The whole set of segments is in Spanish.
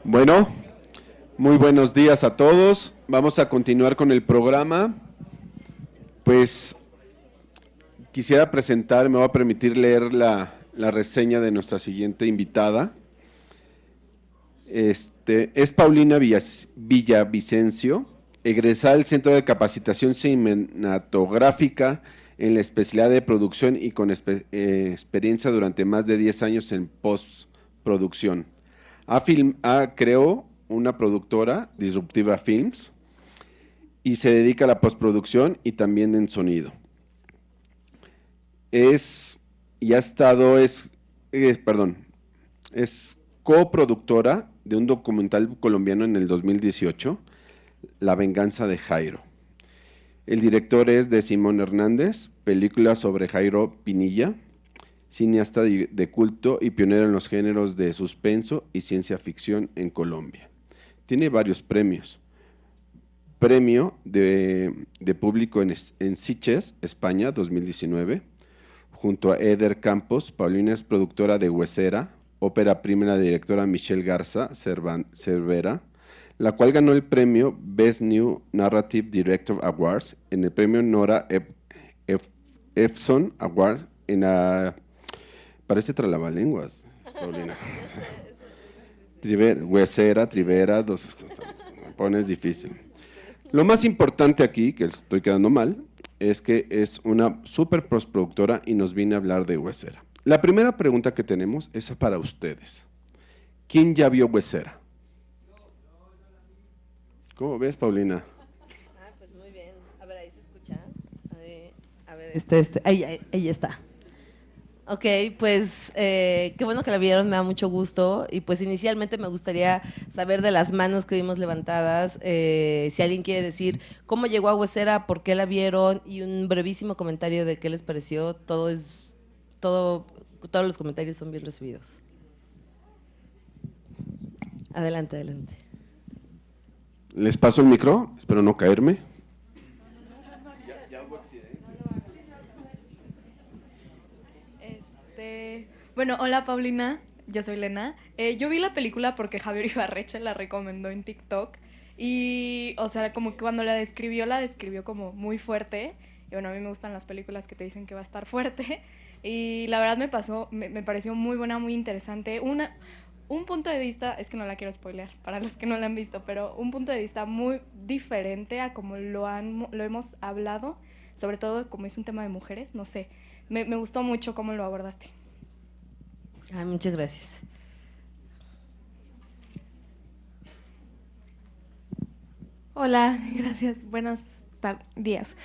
Bueno, muy buenos días a todos. Vamos a continuar con el programa. Pues quisiera presentar, me voy a permitir leer la reseña de nuestra siguiente invitada. Es Paulina Villavicencio, egresada del Centro de Capacitación Cinematográfica en la especialidad de producción y con experiencia durante más de 10 años en postproducción. Creó una productora, Disruptiva Films, y se dedica a la postproducción y también en sonido. Y ha estado, es coproductora de un documental colombiano en el 2018, La venganza de Jairo. El director es de Simón Hernández, película sobre Jairo Pinilla, cineasta de culto y pionero en los géneros de suspenso y ciencia ficción en Colombia. Tiene varios premios. Premio de público en Sitges, España, 2019. Junto a Eder Campos, Paulina es productora de Huesera, ópera prima de la directora Michelle Garza Cervera, la cual ganó el premio Best New Narrative Director Awards en el premio Nora Ephson Award en la... Parece tralabalenguas, Paulina. Huesera, Trivera, me pones difícil. Lo más importante aquí, que estoy quedando mal, es que es una super postproductora y nos viene a hablar de Huesera. La primera pregunta que tenemos es para ustedes. ¿Quién ya vio Huesera? ¿Cómo ves, Paulina? Pues muy bien. A ver, ahí se escucha. A ver, ahí está. Ok, pues qué bueno que la vieron, me da mucho gusto. Y pues inicialmente me gustaría saber de las manos que vimos levantadas, si alguien quiere decir cómo llegó a Huesera, por qué la vieron y un brevísimo comentario de qué les pareció. Todos los comentarios son bien recibidos. Adelante, adelante. Les paso el micro, espero no caerme. Bueno, hola Paulina, yo soy Lena. Yo vi la película porque Javier Ibarreche la recomendó en TikTok y, o sea, como que cuando la describió como muy fuerte. Y bueno, a mí me gustan las películas que te dicen que va a estar fuerte. Y la verdad me pareció muy buena, muy interesante. Un punto de vista, es que no la quiero spoilear para los que no la han visto, pero un punto de vista muy diferente a como lo hemos hablado, sobre todo como es un tema de mujeres, no sé. Me gustó mucho cómo lo abordaste. Ay, muchas gracias. Hola, gracias. Buenos días.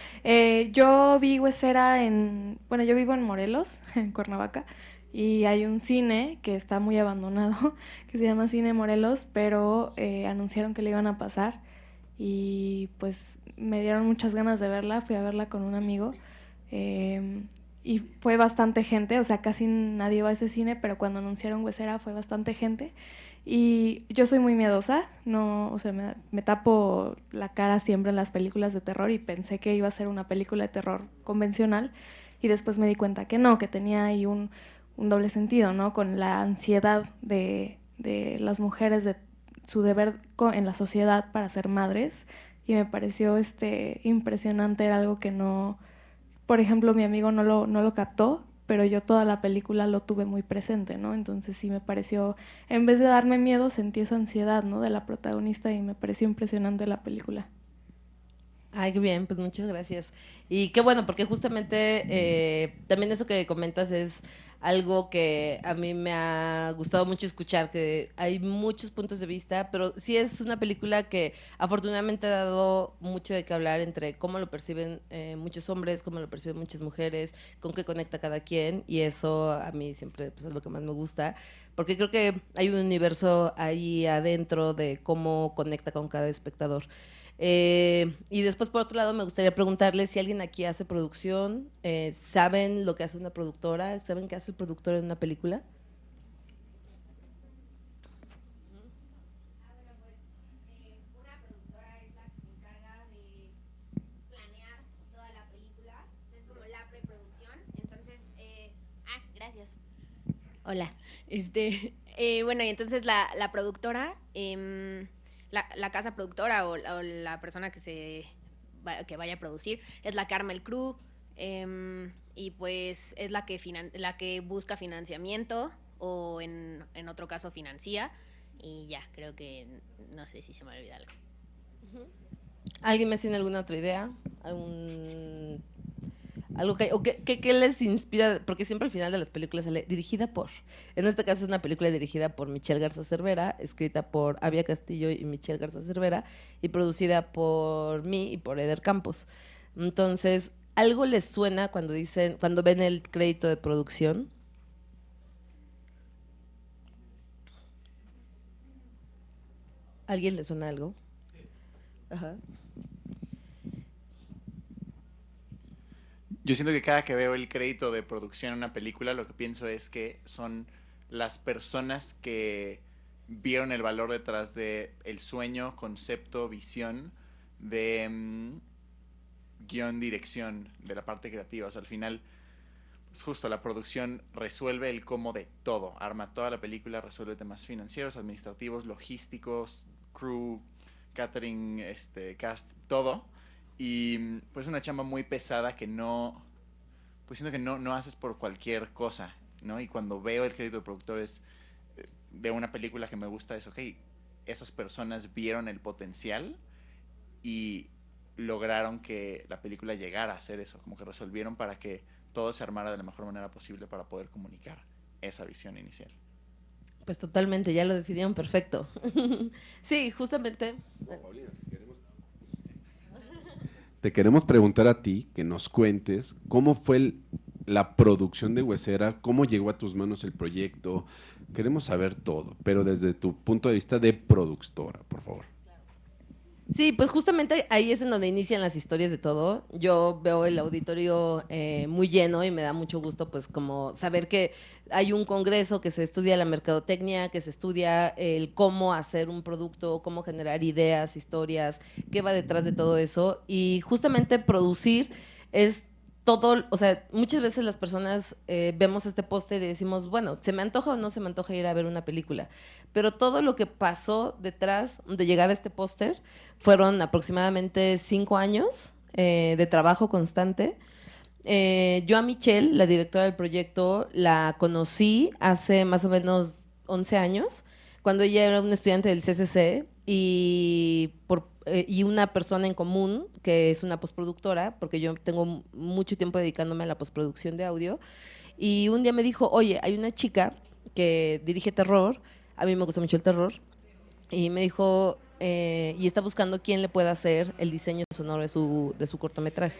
Yo vi Huesera yo vivo en Morelos, en Cuernavaca, y hay un cine que está muy abandonado, que se llama Cine Morelos, pero anunciaron que le iban a pasar y pues me dieron muchas ganas de verla, fui a verla con un amigo. Y fue bastante gente, o sea, casi nadie va a ese cine, pero cuando anunciaron Huesera fue bastante gente. Y yo soy muy miedosa, no, o sea, me tapo la cara siempre en las películas de terror y pensé que iba a ser una película de terror convencional y después me di cuenta que no, que tenía ahí un doble sentido, ¿no? Con la ansiedad de las mujeres, de su deber en la sociedad para ser madres, y me pareció impresionante, era algo que no, por ejemplo, mi amigo no lo captó, pero yo toda la película lo tuve muy presente, ¿no? Entonces sí me pareció, en vez de darme miedo, sentí esa ansiedad, ¿no? De la protagonista y me pareció impresionante la película. Ay, qué bien, pues muchas gracias. Y qué bueno, porque justamente también eso que comentas es algo que a mí me ha gustado mucho escuchar, que hay muchos puntos de vista, pero sí es una película que afortunadamente ha dado mucho de qué hablar entre cómo lo perciben muchos hombres, cómo lo perciben muchas mujeres, con qué conecta cada quien, y eso a mí siempre pues, es lo que más me gusta, porque creo que hay un universo ahí adentro de cómo conecta con cada espectador. Y después, por otro lado, me gustaría preguntarle si alguien aquí hace producción, ¿saben lo que hace una productora? ¿Saben qué hace el productor en una película? Gracias. Hola, Bueno, y entonces la productora, la casa productora o la persona que vaya a producir es la Carmel Crew, y pues es la que busca financiamiento o en otro caso financia, y ya, creo que no sé si se me olvida algo. ¿Alguien más tiene alguna otra idea? Algo que, o qué les inspira? Porque siempre al final de las películas sale dirigida por. En este caso es una película dirigida por Michelle Garza Cervera, escrita por Avia Castillo y Michelle Garza Cervera, y producida por mí y por Eder Campos. Entonces, ¿algo les suena cuando ven el crédito de producción? ¿Alguien le suena algo? Ajá. Yo siento que cada que veo el crédito de producción en una película, lo que pienso es que son las personas que vieron el valor detrás de el sueño, concepto, visión de guión, dirección, de la parte creativa. O sea, al final, pues justo la producción resuelve el cómo de todo, arma toda la película, resuelve temas financieros, administrativos, logísticos, crew, catering, cast, todo. Y pues una chamba muy pesada que pues siento que no haces por cualquier cosa, ¿no? Y cuando veo el crédito de productores de una película que me gusta es, ok, esas personas vieron el potencial y lograron que la película llegara a hacer eso, como que resolvieron para que todo se armara de la mejor manera posible para poder comunicar esa visión inicial. Pues totalmente, ya lo definieron perfecto. Sí, justamente. Te queremos preguntar a ti, que nos cuentes cómo fue la producción de Huesera, cómo llegó a tus manos el proyecto. Queremos saber todo, pero desde tu punto de vista de productora, por favor. Sí, pues justamente ahí es en donde inician las historias de todo. Yo veo el auditorio muy lleno y me da mucho gusto pues como saber que hay un congreso que se estudia la mercadotecnia, que se estudia el cómo hacer un producto, cómo generar ideas, historias, qué va detrás de todo eso. Y justamente producir es todo, o sea, muchas veces las personas vemos este póster y decimos, bueno, ¿se me antoja o no se me antoja ir a ver una película? Pero todo lo que pasó detrás de llegar a este póster fueron aproximadamente 5 años de trabajo constante. Yo a Michelle, la directora del proyecto, la conocí hace más o menos 11 años, cuando ella era una estudiante del CCC y una persona en común, que es una postproductora, porque yo tengo mucho tiempo dedicándome a la postproducción de audio, y un día me dijo, oye, hay una chica que dirige terror, a mí me gusta mucho el terror, y me dijo, y está buscando quién le pueda hacer el diseño sonoro de su cortometraje.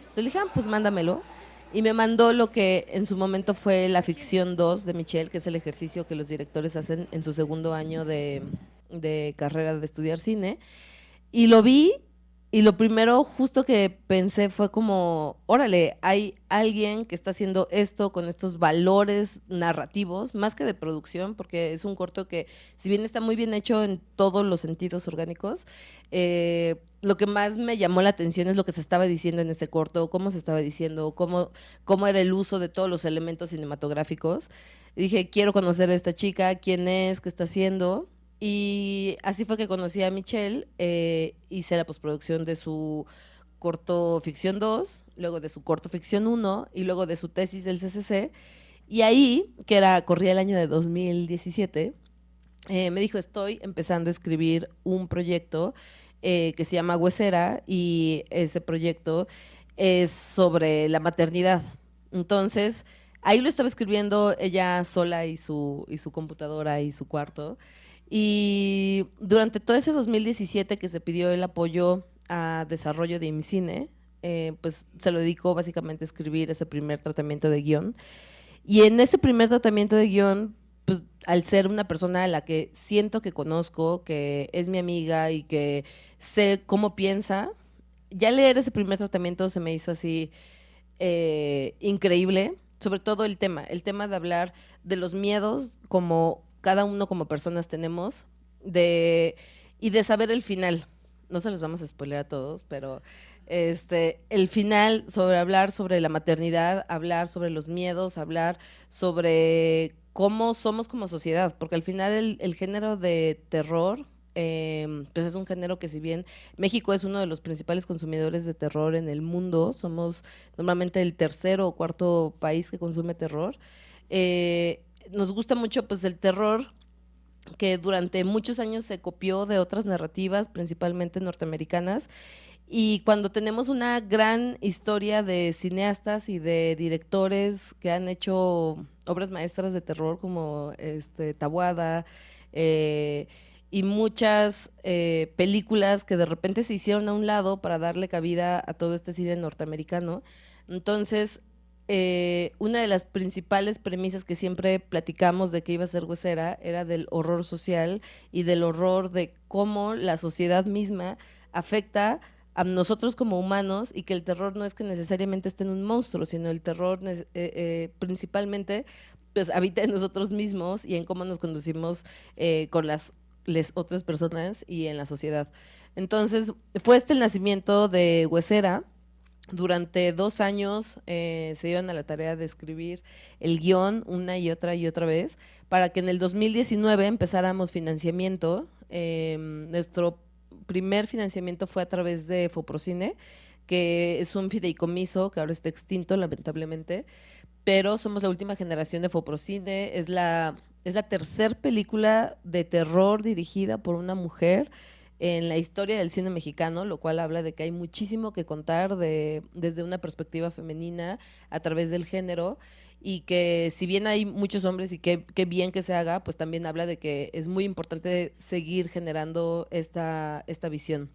Entonces le dije, pues mándamelo. Y me mandó lo que en su momento fue la ficción 2 de Michelle, que es el ejercicio que los directores hacen en su segundo año de carrera de estudiar cine. Y lo vi y lo primero justo que pensé fue como, órale, hay alguien que está haciendo esto con estos valores narrativos, más que de producción, porque es un corto que, si bien está muy bien hecho en todos los sentidos orgánicos, lo que más me llamó la atención es lo que se estaba diciendo en ese corto, cómo se estaba diciendo, cómo era el uso de todos los elementos cinematográficos. Y dije, quiero conocer a esta chica, quién es, qué está haciendo. Y así fue que conocí a Michelle, hice la postproducción de su corto ficción 2, luego de su corto ficción 1 y luego de su tesis del CCC. Y ahí, corría el año de 2017, me dijo, estoy empezando a escribir un proyecto que se llama Huesera, y ese proyecto es sobre la maternidad. Entonces, ahí lo estaba escribiendo ella sola y su computadora y su cuarto. Y durante todo ese 2017 que se pidió el apoyo a desarrollo de IMCINE, pues se lo dedicó básicamente a escribir ese primer tratamiento de guión. Y en ese primer tratamiento de guión, pues al ser una persona a la que siento que conozco, que es mi amiga y que sé cómo piensa, ya leer ese primer tratamiento se me hizo así increíble, sobre todo el tema de hablar de los miedos como cada uno como personas tenemos, y de saber el final. No se los vamos a spoiler a todos, pero el final, sobre hablar sobre la maternidad, hablar sobre los miedos, hablar sobre cómo somos como sociedad, porque al final el género de terror, pues es un género que si bien México es uno de los principales consumidores de terror en el mundo, somos normalmente el tercero o cuarto país que consume terror, nos gusta mucho pues el terror que durante muchos años se copió de otras narrativas, principalmente norteamericanas, y cuando tenemos una gran historia de cineastas y de directores que han hecho obras maestras de terror como Tabuada, eh, y muchas películas que de repente se hicieron a un lado para darle cabida a todo este cine norteamericano. Entonces, una de las principales premisas que siempre platicamos de que iba a ser Huesera era del horror social y del horror de cómo la sociedad misma afecta a nosotros como humanos, y que el terror no es que necesariamente esté en un monstruo, sino el terror principalmente pues habita en nosotros mismos y en cómo nos conducimos con las otras personas y en la sociedad. Entonces fue el nacimiento de Huesera. Durante 2 años se dieron a la tarea de escribir el guión una y otra vez para que en el 2019 empezáramos financiamiento. Nuestro primer financiamiento fue a través de Foprocine, que es un fideicomiso que ahora está extinto lamentablemente, pero somos la última generación de Foprocine. Es la tercer película de terror dirigida por una mujer en la historia del cine mexicano, lo cual habla de que hay muchísimo que contar desde una perspectiva femenina a través del género, y que si bien hay muchos hombres y qué bien que se haga, pues también habla de que es muy importante seguir generando esta visión.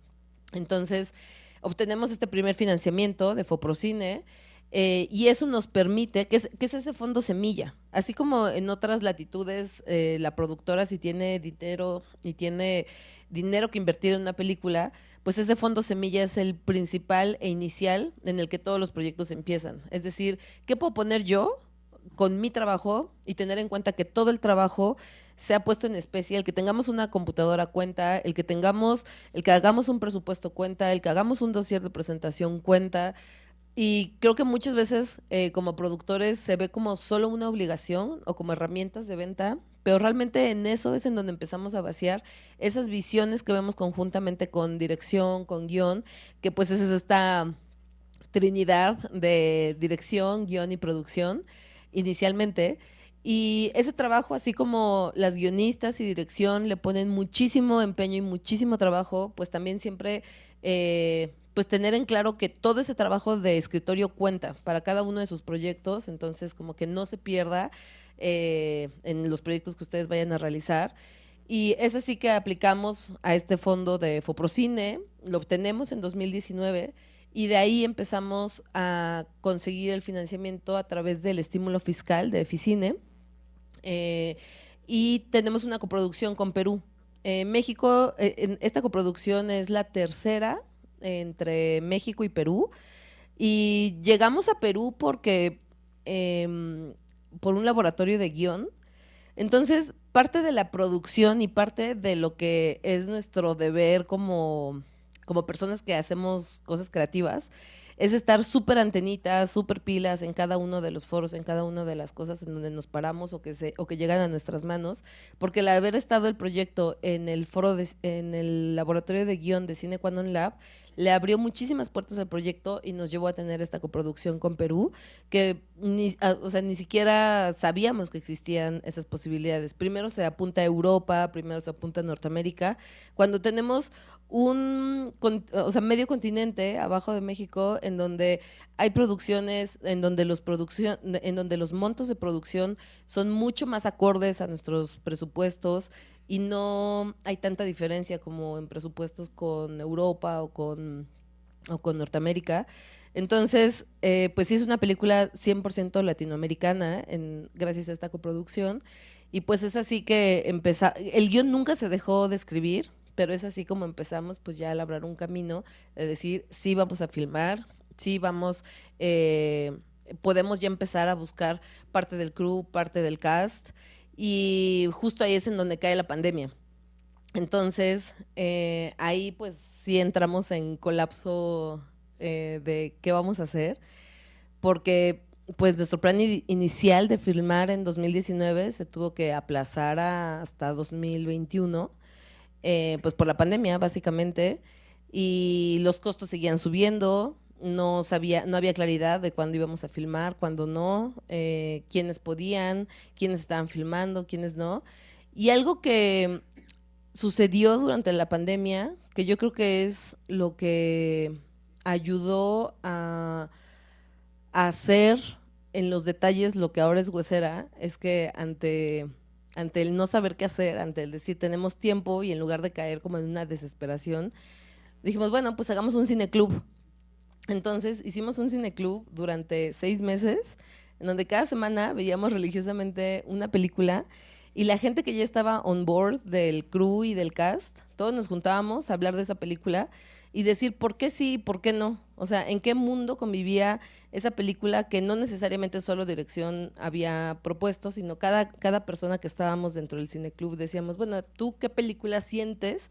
Entonces, obtenemos este primer financiamiento de Foprocine, y eso nos permite, que es ese fondo semilla. Así como en otras latitudes, la productora si tiene dinero y tiene dinero que invertir en una película, pues ese fondo semilla es el principal e inicial en el que todos los proyectos empiezan. Es decir, ¿qué puedo poner yo con mi trabajo y tener en cuenta que todo el trabajo se ha puesto en especie, el que tengamos una computadora cuenta, el que hagamos un presupuesto cuenta, el que hagamos un dossier de presentación cuenta? Y creo que muchas veces como productores se ve como solo una obligación o como herramientas de venta, pero realmente en eso es en donde empezamos a vaciar esas visiones que vemos conjuntamente con dirección, con guión, que pues es esta trinidad de dirección, guión y producción inicialmente. Y ese trabajo, así como las guionistas y dirección le ponen muchísimo empeño y muchísimo trabajo, pues también siempre pues tener en claro que todo ese trabajo de escritorio cuenta para cada uno de sus proyectos, entonces como que no se pierda en los proyectos que ustedes vayan a realizar. Y es así que aplicamos a este fondo de Foprocine, lo obtenemos en 2019 y de ahí empezamos a conseguir el financiamiento a través del estímulo fiscal de Eficine, y tenemos una coproducción con Perú. México, esta coproducción es la tercera entre México y Perú, y llegamos a Perú porque por un laboratorio de guión. Entonces, parte de la producción y parte de lo que es nuestro deber como personas que hacemos cosas creativas es estar súper antenitas, súper pilas en cada uno de los foros, en cada una de las cosas en donde nos paramos o que llegan a nuestras manos, porque el haber estado el proyecto en el en el laboratorio de guión de Cine Quandon Lab le abrió muchísimas puertas al proyecto y nos llevó a tener esta coproducción con Perú, que ni siquiera sabíamos que existían esas posibilidades. Primero se apunta a Europa, primero se apunta a Norteamérica, cuando tenemos medio continente abajo de México en donde hay producciones, en donde los montos de producción son mucho más acordes a nuestros presupuestos y no hay tanta diferencia como en presupuestos con Europa o con Norteamérica. Entonces, pues sí es una película 100% latinoamericana gracias a esta coproducción, y pues es así que el guión nunca se dejó de escribir, pero es así como empezamos pues ya a labrar un camino de decir, sí vamos a filmar, sí podemos ya empezar a buscar parte del crew, parte del cast, y justo ahí es en donde cae la pandemia. Entonces, ahí pues sí entramos en colapso de qué vamos a hacer, porque pues nuestro plan inicial de filmar en 2019 se tuvo que aplazar hasta 2021, pues por la pandemia básicamente, y los costos seguían subiendo, no había claridad de cuándo íbamos a filmar, cuándo no, quiénes podían, quiénes estaban filmando, quiénes no. Y algo que sucedió durante la pandemia, que yo creo que es lo que ayudó a hacer en los detalles lo que ahora es Huesera, es que ante el no saber qué hacer, ante el decir tenemos tiempo y en lugar de caer como en una desesperación, dijimos, bueno, pues hagamos un cineclub. Entonces hicimos un cineclub durante 6 meses, en donde cada semana veíamos religiosamente una película y la gente que ya estaba on board del crew y del cast, todos nos juntábamos a hablar de esa película y decir por qué sí y por qué no. O sea, en qué mundo convivía esa película que no necesariamente solo dirección había propuesto, sino cada persona que estábamos dentro del cineclub decíamos, bueno, ¿tú qué película sientes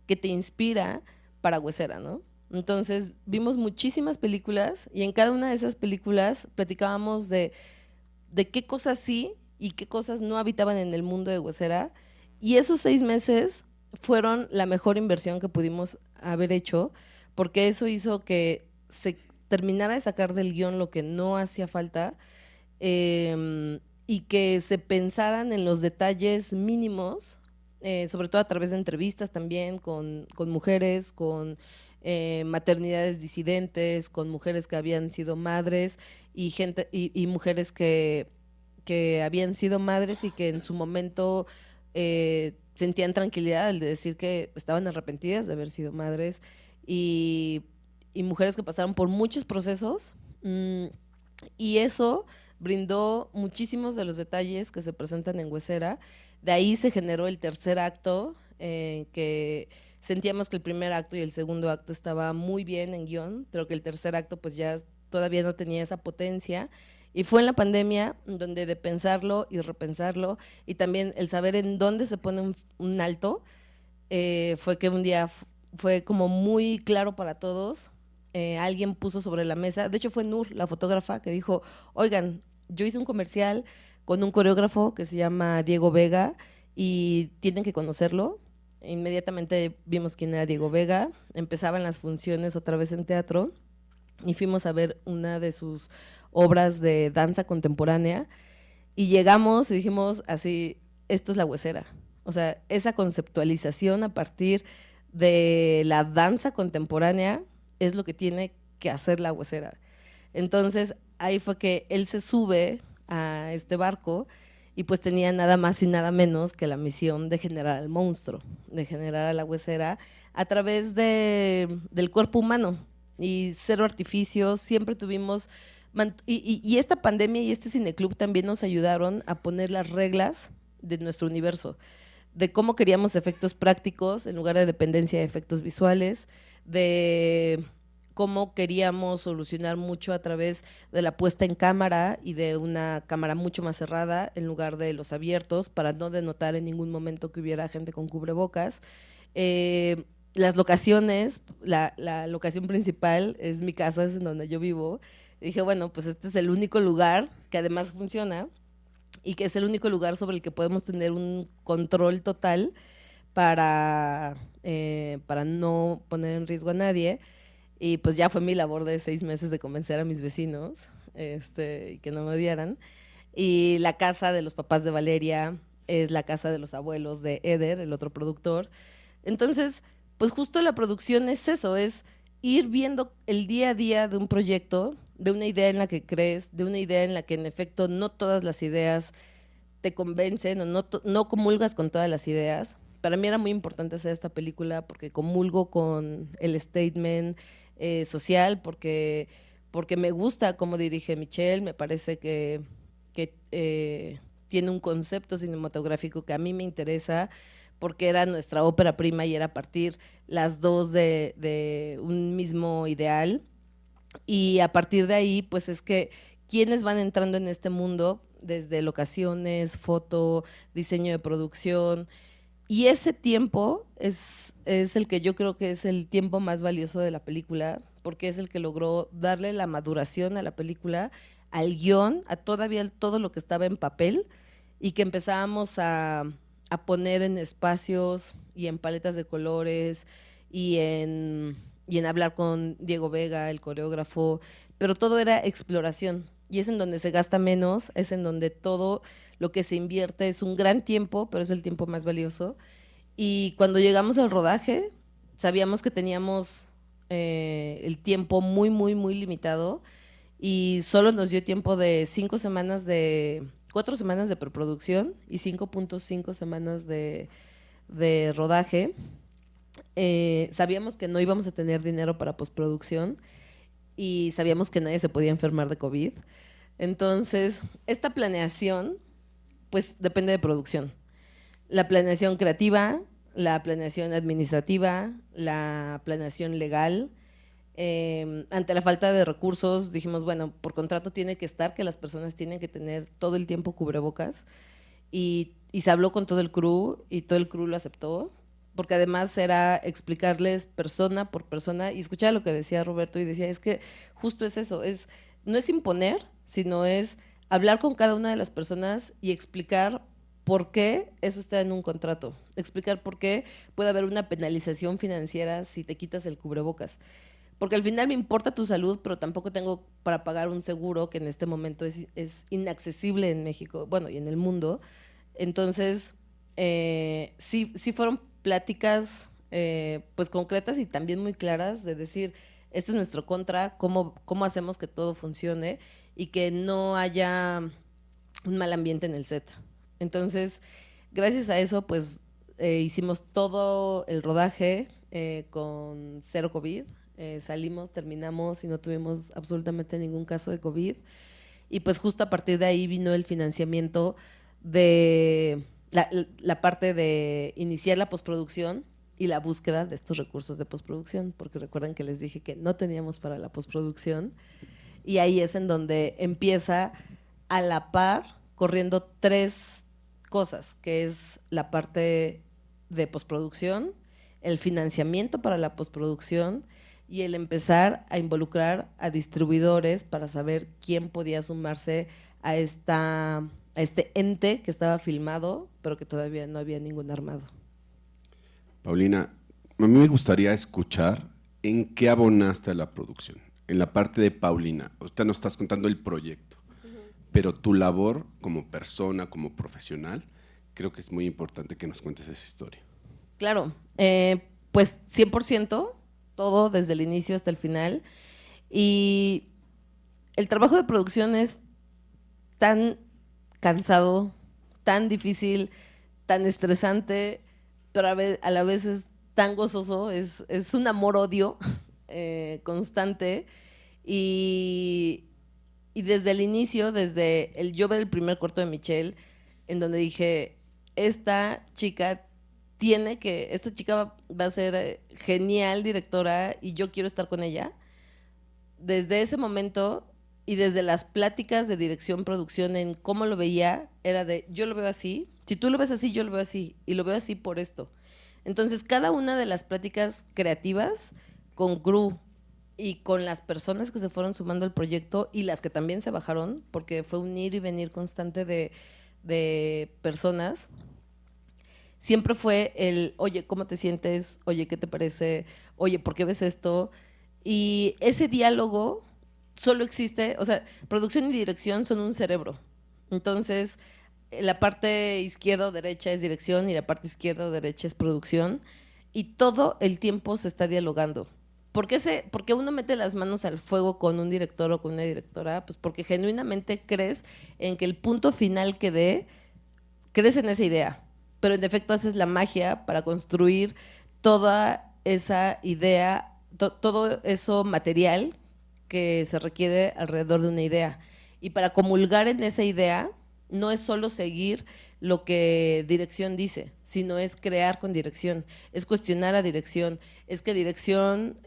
que te inspira para Huesera, no? Entonces vimos muchísimas películas y en cada una de esas películas platicábamos de qué cosas sí y qué cosas no habitaban en el mundo de Huesera, y esos 6 meses fueron la mejor inversión que pudimos haber hecho, porque eso hizo que se terminara de sacar del guión lo que no hacía falta, y que se pensaran en los detalles mínimos, sobre todo a través de entrevistas también con mujeres, con maternidades disidentes, con mujeres que habían sido madres y mujeres que habían sido madres y que en su momento sentían tranquilidad al de decir que estaban arrepentidas de haber sido madres, y mujeres que pasaron por muchos procesos, y eso brindó muchísimos de los detalles que se presentan en Huesera. De ahí se generó el tercer acto, que sentíamos que el primer acto y el segundo acto estaba muy bien en guión, pero que el tercer acto pues ya todavía no tenía esa potencia. Y fue en la pandemia donde de pensarlo y repensarlo y también el saber en dónde se pone un alto, fue que un día fue como muy claro para todos. Alguien puso sobre la mesa, de hecho fue Nur, la fotógrafa, que dijo, oigan, yo hice un comercial con un coreógrafo que se llama Diego Vega y tienen que conocerlo. Inmediatamente vimos quién era Diego Vega, empezaban las funciones otra vez en teatro y fuimos a ver una de sus obras de danza contemporánea y llegamos y dijimos así, esto es la Huesera. O sea, esa conceptualización a partir de la danza contemporánea es lo que tiene que hacer la Huesera. Entonces ahí fue que él se sube a este barco y pues tenía nada más y nada menos que la misión de generar al monstruo, de generar a la Huesera a través del cuerpo humano y cero artificios. Siempre tuvimos, y esta pandemia y este cineclub también nos ayudaron a poner las reglas de nuestro universo, de cómo queríamos efectos prácticos en lugar de dependencia de efectos visuales, de cómo queríamos solucionar mucho a través de la puesta en cámara y de una cámara mucho más cerrada en lugar de los abiertos, para no denotar en ningún momento que hubiera gente con cubrebocas. Las locaciones, la locación principal es mi casa, es en donde yo vivo. Dije, bueno, pues este es el único lugar que además funciona y que es el único lugar sobre el que podemos tener un control total para no poner en riesgo a nadie. Y pues ya fue mi labor de 6 meses de convencer a mis vecinos, que no me odiaran. Y la casa de los papás de Valeria es la casa de los abuelos de Eder, el otro productor. Entonces, pues justo la producción es eso, es ir viendo el día a día de un proyecto, de una idea en la que crees, de una idea en la que en efecto no todas las ideas te convencen o no comulgas con todas las ideas. Para mí era muy importante hacer esta película porque comulgo con el statement social, porque me gusta cómo dirige Michelle, me parece que tiene un concepto cinematográfico que a mí me interesa, porque era nuestra ópera prima y era partir las dos de un mismo ideal. Y a partir de ahí, pues es que quienes van entrando en este mundo, desde locaciones, foto, diseño de producción, y ese tiempo es el que yo creo que es el tiempo más valioso de la película, porque es el que logró darle la maduración a la película al guión, a todavía todo lo que estaba en papel, y que empezábamos a poner en espacios y en paletas de colores y en hablar con Diego Vega, el coreógrafo, pero todo era exploración, y es en donde se gasta menos, es en donde todo lo que se invierte es un gran tiempo, pero es el tiempo más valioso. Y cuando llegamos al rodaje, sabíamos que teníamos el tiempo muy, muy, muy limitado, y solo nos dio tiempo de 4 semanas de preproducción y 5.5 semanas de rodaje. Sabíamos que no íbamos a tener dinero para postproducción y sabíamos que nadie se podía enfermar de COVID. Entonces, esta planeación, pues depende de producción. La planeación creativa, la planeación administrativa, la planeación legal. Ante la falta de recursos, dijimos, bueno, por contrato tiene que estar que las personas tienen que tener todo el tiempo cubrebocas, y se habló con todo el crew y todo el crew lo aceptó, porque además era explicarles persona por persona, y escuchaba lo que decía Roberto y decía, es que justo es eso, no es imponer, sino es hablar con cada una de las personas y explicar por qué eso está en un contrato, explicar por qué puede haber una penalización financiera si te quitas el cubrebocas. Porque al final me importa tu salud, pero tampoco tengo para pagar un seguro que en este momento es inaccesible en México, bueno, y en el mundo. Entonces, sí fueron pláticas pues concretas y también muy claras de decir, este es nuestro contra, cómo hacemos que todo funcione y que no haya un mal ambiente en el set. Entonces, gracias a eso, pues hicimos todo el rodaje con cero COVID. Salimos, terminamos y no tuvimos absolutamente ningún caso de COVID. Y pues justo a partir de ahí vino el financiamiento de la parte de iniciar la postproducción y la búsqueda de estos recursos de postproducción, porque recuerden que les dije que no teníamos para la postproducción, y ahí es en donde empieza a la par corriendo 3 cosas, que es la parte de postproducción, el financiamiento para la postproducción y el empezar a involucrar a distribuidores para saber quién podía sumarse a este ente que estaba filmado, pero que todavía no había ningún armado. Paulina, a mí me gustaría escuchar en qué abonaste a la producción, en la parte de Paulina. Usted nos estás contando el proyecto, pero tu labor como persona, como profesional, creo que es muy importante que nos cuentes esa historia. Claro, pues 100%, todo desde el inicio hasta el final. Y el trabajo de producción es tan cansado, tan difícil, tan estresante, pero a la vez es tan gozoso, es un amor-odio constante. Y desde el inicio, desde yo ver el primer corto de Michelle, en donde dije, esta chica va a ser genial directora y yo quiero estar con ella. Desde ese momento y desde las pláticas de dirección, producción, en cómo lo veía, era de, yo lo veo así, si tú lo ves así, yo lo veo así, y lo veo así por esto. Entonces, cada una de las pláticas creativas con crew y con las personas que se fueron sumando al proyecto y las que también se bajaron, porque fue un ir y venir constante de personas, siempre fue el, oye, ¿cómo te sientes? Oye, ¿qué te parece? Oye, ¿por qué ves esto? Y ese diálogo solo existe, o sea, producción y dirección son un cerebro. Entonces, la parte izquierda o derecha es dirección y la parte izquierda o derecha es producción, y todo el tiempo se está dialogando. ¿Por qué uno mete las manos al fuego con un director o con una directora? Pues porque genuinamente crees en que el punto final que dé, crees en esa idea, pero en defecto haces la magia para construir toda esa idea, todo eso material que se requiere alrededor de una idea. Y para comulgar en esa idea, no es solo seguir lo que dirección dice, sino es crear con dirección, es cuestionar a dirección, es que dirección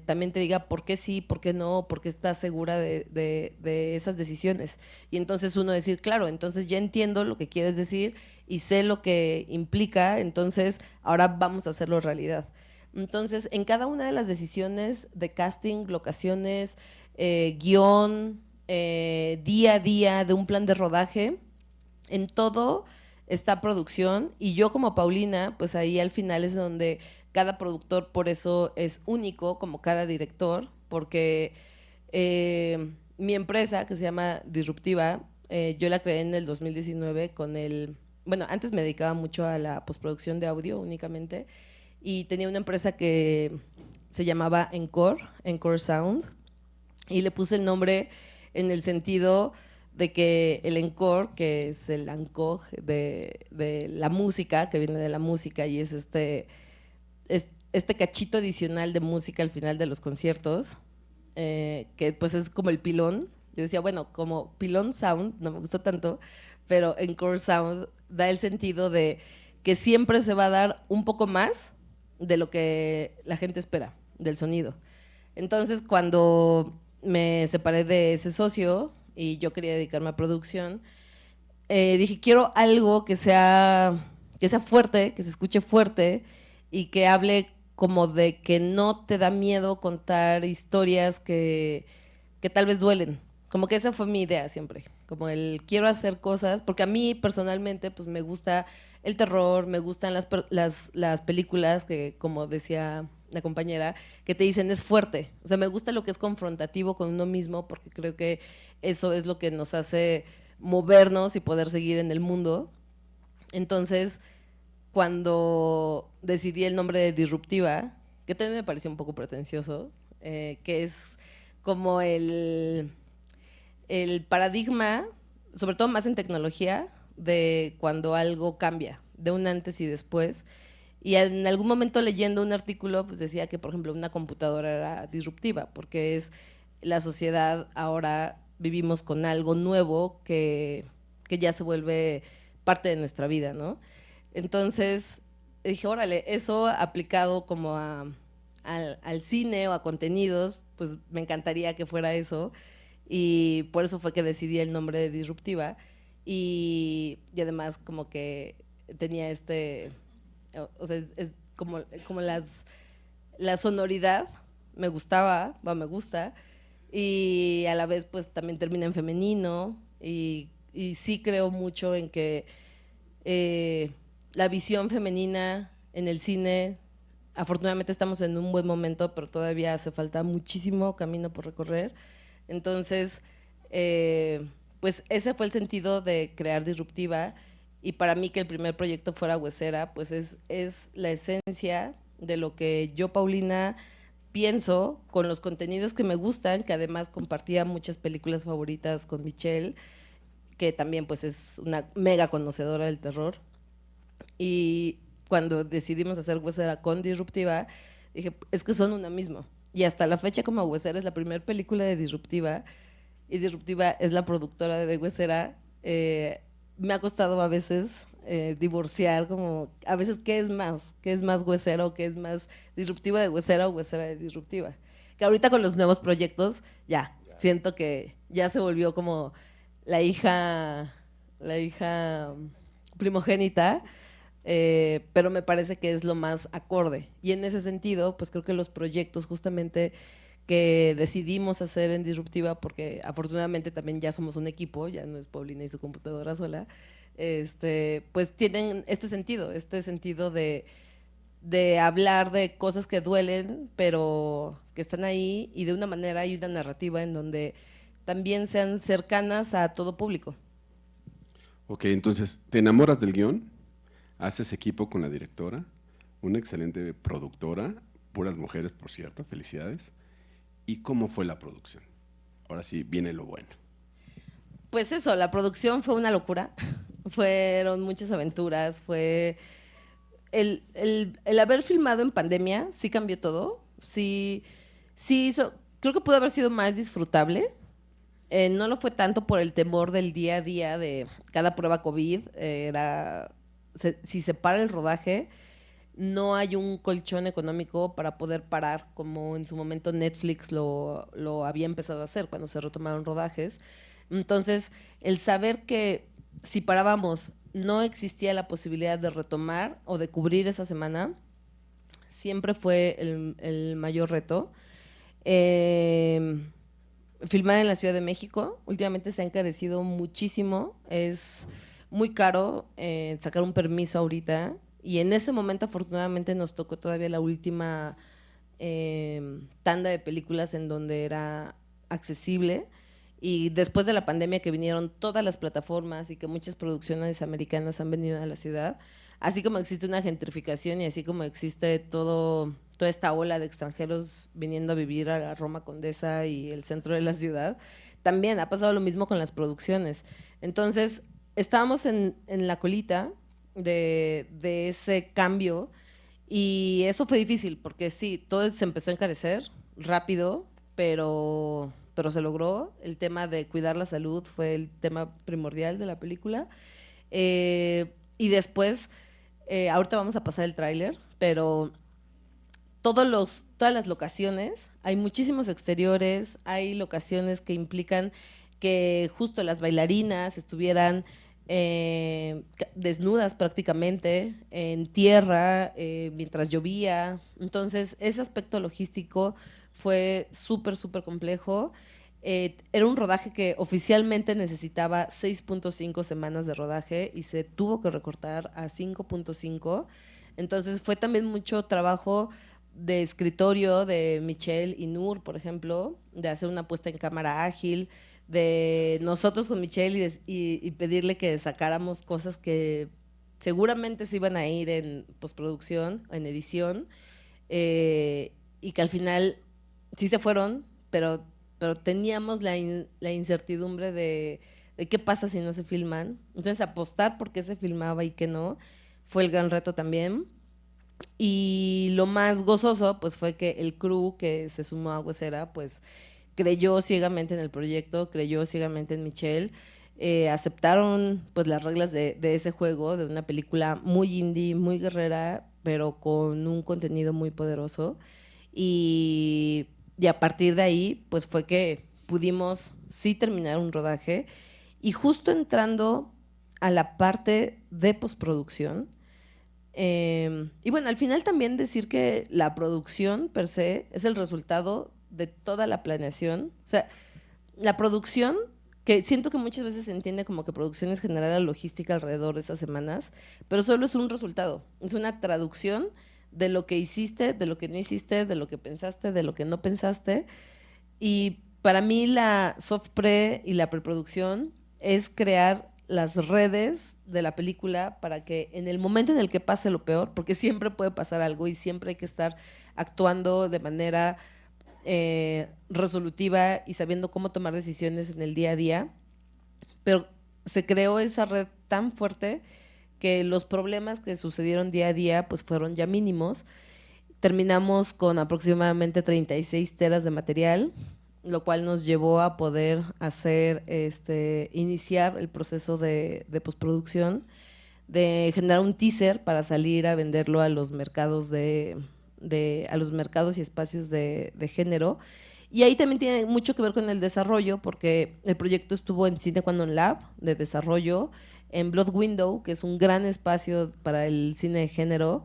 también te diga por qué sí, por qué no, por qué estás segura de esas decisiones. Y entonces uno decir, claro, entonces ya entiendo lo que quieres decir y sé lo que implica, entonces ahora vamos a hacerlo realidad. Entonces, en cada una de las decisiones de casting, locaciones, guión, día a día de un plan de rodaje. En todo está producción y yo como Paulina, pues ahí al final es donde cada productor por eso es único, como cada director, porque mi empresa, que se llama Disruptiva, yo la creé en el 2019 con el... Bueno, antes me dedicaba mucho a la postproducción de audio únicamente y tenía una empresa que se llamaba Encore, Encore Sound, y le puse el nombre en el sentido de que el encore, que es el encore de la música, que viene de la música y es este cachito adicional de música al final de los conciertos, que pues es como el pilón. Yo decía, bueno, como pilón sound, no me gusta tanto, pero encore sound da el sentido de que siempre se va a dar un poco más de lo que la gente espera del sonido. Entonces, cuando me separé de ese socio y yo quería dedicarme a producción, dije, quiero algo que sea fuerte, que se escuche fuerte y que hable como de que no te da miedo contar historias que tal vez duelen. Como que esa fue mi idea siempre, como el quiero hacer cosas, porque a mí personalmente pues me gusta el terror, me gustan las películas que, como decía la compañera, que te dicen es fuerte. O sea, me gusta lo que es confrontativo con uno mismo, porque creo que eso es lo que nos hace movernos y poder seguir en el mundo. Entonces, cuando decidí el nombre de Disruptiva, que también me pareció un poco pretencioso, que es como el paradigma, sobre todo más en tecnología, de cuando algo cambia, de un antes y después. Y en algún momento leyendo un artículo, pues decía que, por ejemplo, una computadora era disruptiva, porque es la sociedad ahora vivimos con algo nuevo que ya se vuelve parte de nuestra vida, ¿no? Entonces dije, órale, eso aplicado como al cine o a contenidos, pues me encantaría que fuera eso. Y por eso fue que decidí el nombre de Disruptiva. Y además como que tenía o sea, es como la sonoridad me gustaba, me gusta, y a la vez pues también termina en femenino, y sí creo mucho en que la visión femenina en el cine, afortunadamente estamos en un buen momento, pero todavía hace falta muchísimo camino por recorrer. Entonces, pues ese fue el sentido de crear Disruptiva, y para mí que el primer proyecto fuera Huesera, pues es la esencia de lo que yo, Paulina, pienso con los contenidos que me gustan, que además compartía muchas películas favoritas con Michelle, que también pues es una mega conocedora del terror. Y cuando decidimos hacer Huesera con Disruptiva, dije, es que son una misma. Y hasta la fecha, como Huesera es la primera película de Disruptiva, y Disruptiva es la productora de Huesera, me ha costado a veces divorciar, como a veces qué es más Huesera o qué es más Disruptiva de Huesera o Huesera de Disruptiva. Que ahorita con los nuevos proyectos ya siento que ya se volvió como la hija primogénita, pero me parece que es lo más acorde. Y en ese sentido, pues creo que los proyectos justamente que decidimos hacer en Disruptiva, porque afortunadamente también ya somos un equipo, ya no es Paulina y su computadora sola, pues tienen este sentido de hablar de cosas que duelen, pero que están ahí, y de una manera y una narrativa en donde también sean cercanas a todo público. Ok, entonces, te enamoras del guión, haces equipo con la directora, una excelente productora, puras mujeres, por cierto, felicidades. ¿Y cómo fue la producción? Ahora sí, viene lo bueno. Pues eso, la producción fue una locura, fueron muchas aventuras, fue el haber filmado en pandemia, sí cambió todo, sí hizo, creo que pudo haber sido más disfrutable. No lo fue tanto por el temor del día a día de cada prueba COVID, si se para el rodaje, no hay un colchón económico para poder parar, como en su momento Netflix lo había empezado a hacer cuando se retomaron rodajes. Entonces, el saber que si parábamos no existía la posibilidad de retomar o de cubrir esa semana, siempre fue el mayor reto. filmar en la Ciudad de México. Últimamente se ha encarecido muchísimo. Es muy caro sacar un permiso ahorita. Y en ese momento, afortunadamente, nos tocó todavía la última tanda de películas en donde era accesible. Y después de la pandemia que vinieron todas las plataformas y que muchas producciones americanas han venido a la ciudad, así como existe una gentrificación y así como existe toda esta ola de extranjeros viniendo a vivir a la Roma Condesa y el centro de la ciudad, también ha pasado lo mismo con las producciones. Entonces, estábamos en la colita de ese cambio y eso fue difícil porque sí, todo se empezó a encarecer rápido, pero se logró. El tema de cuidar la salud fue el tema primordial de la película. Y después, ahorita vamos a pasar el tráiler, pero todas las locaciones, hay muchísimos exteriores, hay locaciones que implican que justo las bailarinas estuvieran desnudas prácticamente, en tierra, mientras llovía. Entonces, ese aspecto logístico fue súper, súper complejo. Era un rodaje que oficialmente necesitaba 6.5 semanas de rodaje y se tuvo que recortar a 5.5. Entonces fue también mucho trabajo de escritorio de Michelle y Nur, por ejemplo, de hacer una puesta en cámara ágil, de nosotros con Michelle y pedirle que sacáramos cosas que seguramente se iban a ir en postproducción, en edición, y que al final sí se fueron, pero teníamos la incertidumbre de qué pasa si no se filman. Entonces, apostar por qué se filmaba y qué no, fue el gran reto también. Y lo más gozoso, pues, fue que el crew que se sumó a Huesera, pues, creyó ciegamente en el proyecto, creyó ciegamente en Michelle, aceptaron, pues, las reglas de ese juego, de una película muy indie, muy guerrera, pero con un contenido muy poderoso. Y a partir de ahí, pues fue que pudimos sí terminar un rodaje y justo entrando a la parte de postproducción. Y bueno, al final también decir que la producción per se es el resultado de toda la planeación. O sea, la producción, que siento que muchas veces se entiende como que producción es generar la logística alrededor de esas semanas, pero solo es un resultado, es una traducción de lo que hiciste, de lo que no hiciste, de lo que pensaste, de lo que no pensaste. Y para mí la soft pre y la preproducción es crear las redes de la película para que en el momento en el que pase lo peor, porque siempre puede pasar algo y siempre hay que estar actuando de manera resolutiva y sabiendo cómo tomar decisiones en el día a día, pero se creó esa red tan fuerte que los problemas que sucedieron día a día pues fueron ya mínimos. Terminamos con aproximadamente 36 teras de material, lo cual nos llevó a poder hacer, iniciar el proceso de postproducción, de generar un teaser para salir a venderlo a los mercados a los mercados y espacios de género. Y ahí también tiene mucho que ver con el desarrollo, porque el proyecto estuvo en Cine Quandon Lab de desarrollo, en Blood Window, que es un gran espacio para el cine de género,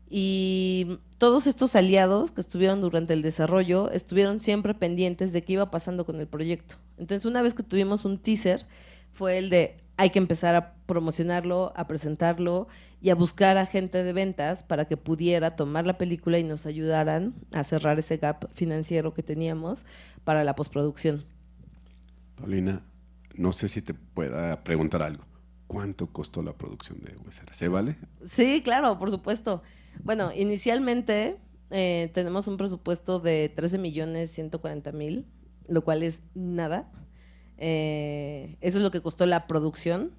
y todos estos aliados que estuvieron durante el desarrollo estuvieron siempre pendientes de qué iba pasando con el proyecto. Entonces, una vez que tuvimos un teaser, fue el de hay que empezar a promocionarlo, a presentarlo y a buscar a gente de ventas para que pudiera tomar la película y nos ayudaran a cerrar ese gap financiero que teníamos para la postproducción. Paulina, no sé si te pueda preguntar algo. ¿Cuánto costó la producción de Huesera? ¿Se vale? Sí, claro, por supuesto. Bueno, inicialmente tenemos un presupuesto de 13.140.000, lo cual es nada. Eso es lo que costó la producción.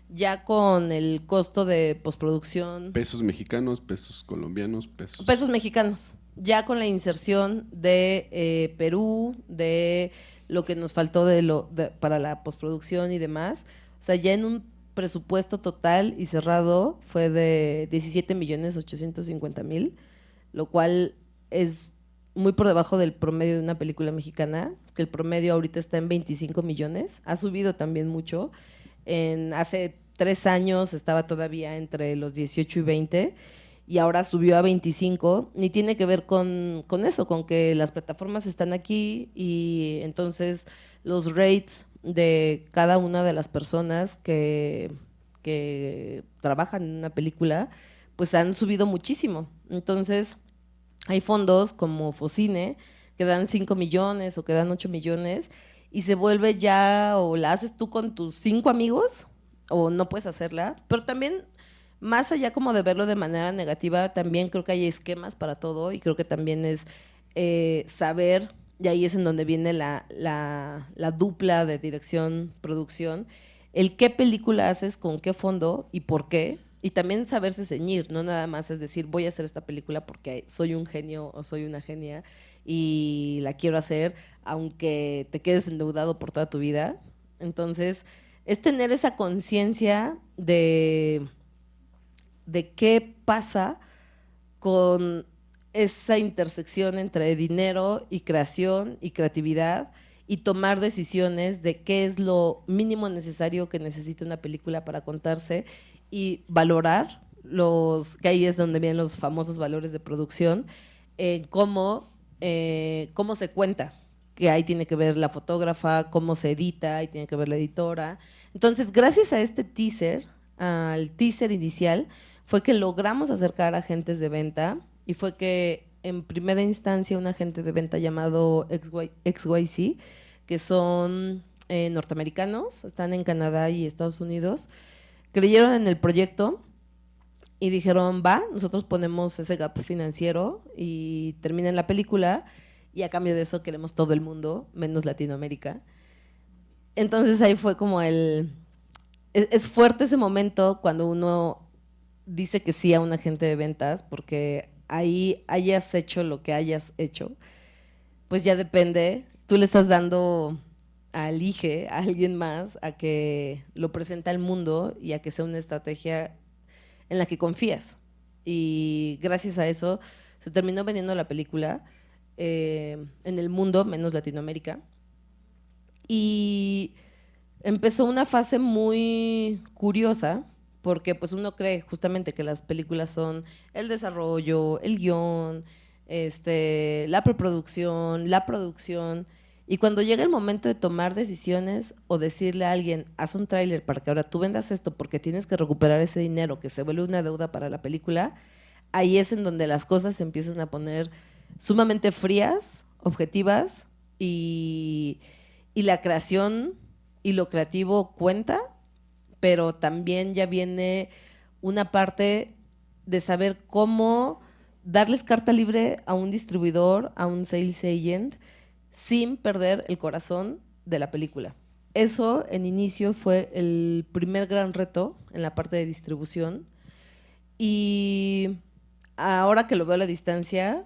Ya con el costo de postproducción... ¿Pesos mexicanos, pesos colombianos, pesos...? Pesos mexicanos. Ya con la inserción de Perú, de lo que nos faltó para la postproducción y demás. O sea, ya en un presupuesto total y cerrado fue de 17.850.000, lo cual es muy por debajo del promedio de una película mexicana, que el promedio ahorita está en 25 millones. Ha subido también mucho. Hace 3 años estaba todavía entre los 18 y 20, y ahora subió a 25, ni tiene que ver con eso, con que las plataformas están aquí y entonces los rates de cada una de las personas que trabajan en una película, pues han subido muchísimo. Entonces, hay fondos como Focine que dan 5 millones o que dan 8 millones y se vuelve ya o la haces tú con tus 5 amigos o no puedes hacerla, pero también más allá como de verlo de manera negativa, también creo que hay esquemas para todo y creo que también es saber, y ahí es en donde viene la dupla de dirección, producción, el qué película haces, con qué fondo y por qué, y también saberse ceñir, no nada más es decir, voy a hacer esta película porque soy un genio o soy una genia y la quiero hacer, aunque te quedes endeudado por toda tu vida. Entonces, es tener esa conciencia de qué pasa con esa intersección entre dinero y creación y creatividad y tomar decisiones de qué es lo mínimo necesario que necesita una película para contarse y valorar que ahí es donde vienen los famosos valores de producción, cómo se cuenta, que ahí tiene que ver la fotógrafa, cómo se edita, ahí tiene que ver la editora. Entonces, gracias a este teaser, al teaser inicial, fue que logramos acercar a agentes de venta y fue que en primera instancia un agente de venta llamado XYZ, que son norteamericanos, están en Canadá y Estados Unidos, creyeron en el proyecto y dijeron, va, nosotros ponemos ese gap financiero y termina la película y a cambio de eso queremos todo el mundo, menos Latinoamérica. Entonces ahí fue como es fuerte ese momento cuando uno dice que sí a un agente de ventas, porque ahí hayas hecho lo que hayas hecho, pues ya depende, tú le estás dando al IGE, a alguien más, a que lo presente al mundo y a que sea una estrategia en la que confías. Y gracias a eso se terminó vendiendo la película en el mundo, menos Latinoamérica. Y empezó una fase muy curiosa, porque pues uno cree justamente que las películas son el desarrollo, el guión, la preproducción, la producción, y cuando llega el momento de tomar decisiones o decirle a alguien, haz un tráiler para que ahora tú vendas esto porque tienes que recuperar ese dinero que se vuelve una deuda para la película, ahí es en donde las cosas se empiezan a poner sumamente frías, objetivas, y la creación y lo creativo cuenta, pero también ya viene una parte de saber cómo darles carta libre a un distribuidor, a un sales agent, sin perder el corazón de la película. Eso en inicio fue el primer gran reto en la parte de distribución, y ahora que lo veo a la distancia,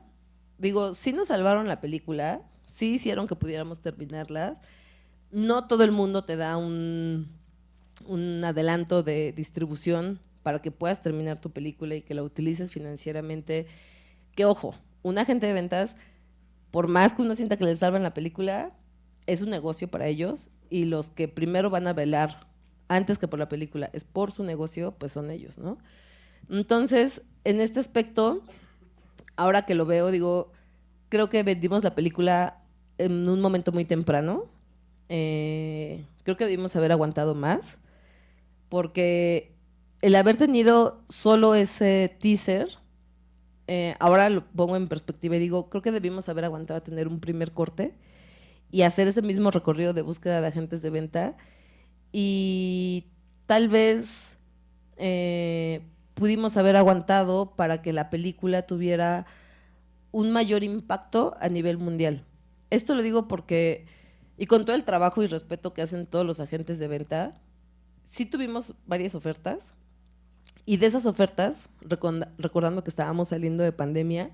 digo, sí nos salvaron la película, sí hicieron que pudiéramos terminarla. No todo el mundo te da un adelanto de distribución para que puedas terminar tu película y que la utilices financieramente. Que ojo, un agente de ventas, por más que uno sienta que les salvan la película, es un negocio para ellos, y los que primero van a velar antes que por la película es por su negocio, pues son ellos, ¿no? Entonces, en este aspecto, ahora que lo veo, digo, creo que vendimos la película en un momento muy temprano. Creo que debimos haber aguantado más, porque el haber tenido solo ese teaser, ahora lo pongo en perspectiva y digo, creo que debimos haber aguantado a tener un primer corte y hacer ese mismo recorrido de búsqueda de agentes de venta, y tal vez pudimos haber aguantado para que la película tuviera un mayor impacto a nivel mundial. Esto lo digo porque, y con todo el trabajo y respeto que hacen todos los agentes de venta, sí tuvimos varias ofertas, y de esas ofertas, recordando que estábamos saliendo de pandemia,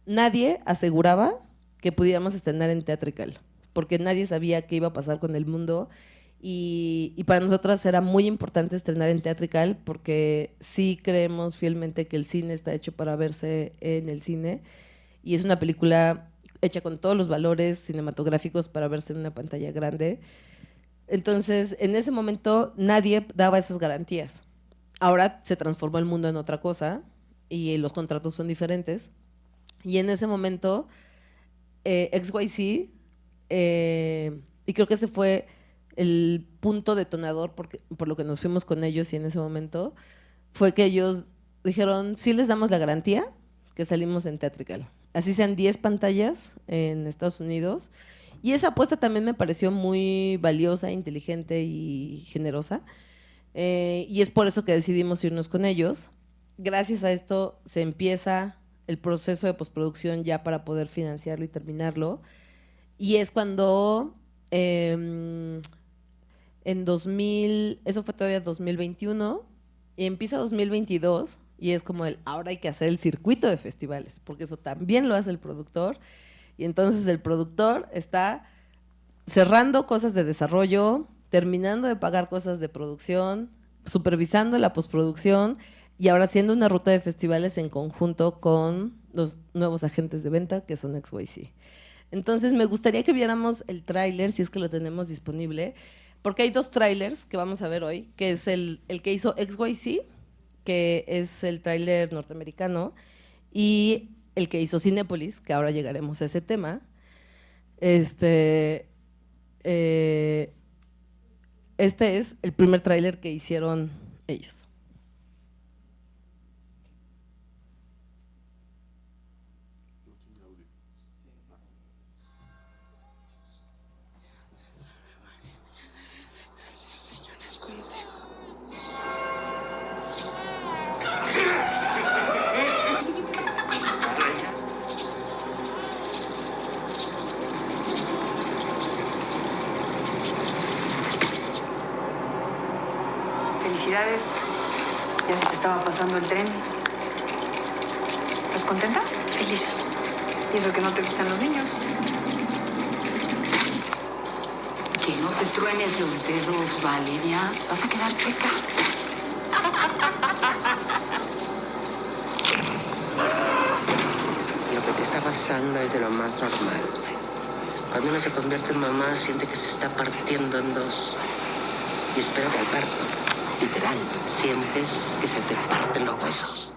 nadie aseguraba que pudiéramos estrenar en Theatrical, porque nadie sabía qué iba a pasar con el mundo, y para nosotras era muy importante estrenar en Theatrical, porque sí creemos fielmente que el cine está hecho para verse en el cine, y es una película hecha con todos los valores cinematográficos para verse en una pantalla grande. Entonces, en ese momento nadie daba esas garantías. Ahora se transformó el mundo en otra cosa, y los contratos son diferentes. Y en ese momento, XYZ, y creo que ese fue el punto detonador por lo que nos fuimos con ellos, y en ese momento fue que ellos dijeron, sí les damos la garantía que salimos en Theatrical. Así sean 10 pantallas en Estados Unidos. Y esa apuesta también me pareció muy valiosa, inteligente y generosa. Y es por eso que decidimos irnos con ellos. Gracias a esto se empieza el proceso de postproducción ya para poder financiarlo y terminarlo. Y es cuando en 2000, eso fue todavía 2021, y empieza 2022 y es como ahora hay que hacer el circuito de festivales, porque eso también lo hace el productor. Y entonces el productor está cerrando cosas de desarrollo, terminando de pagar cosas de producción, supervisando la postproducción y ahora haciendo una ruta de festivales en conjunto con los nuevos agentes de venta que son XYZ. Entonces me gustaría que viéramos el tráiler, si es que lo tenemos disponible, porque hay 2 tráilers que vamos a ver hoy, que es el que hizo XYZ, que es el tráiler norteamericano, y el que hizo Cinépolis, que ahora llegaremos a ese tema. Este es el primer tráiler que hicieron ellos. Felicidades. Ya se te estaba pasando el tren. ¿Estás contenta? Feliz. ¿Y eso que no te gustan los niños? Que no te truenes los dedos, Valeria. Vas a quedar chueca. Lo que te está pasando es de lo más normal. Cuando uno se convierte en mamá, siente que se está partiendo en dos. Y espero que al parto, literal, sientes que se te parten los huesos.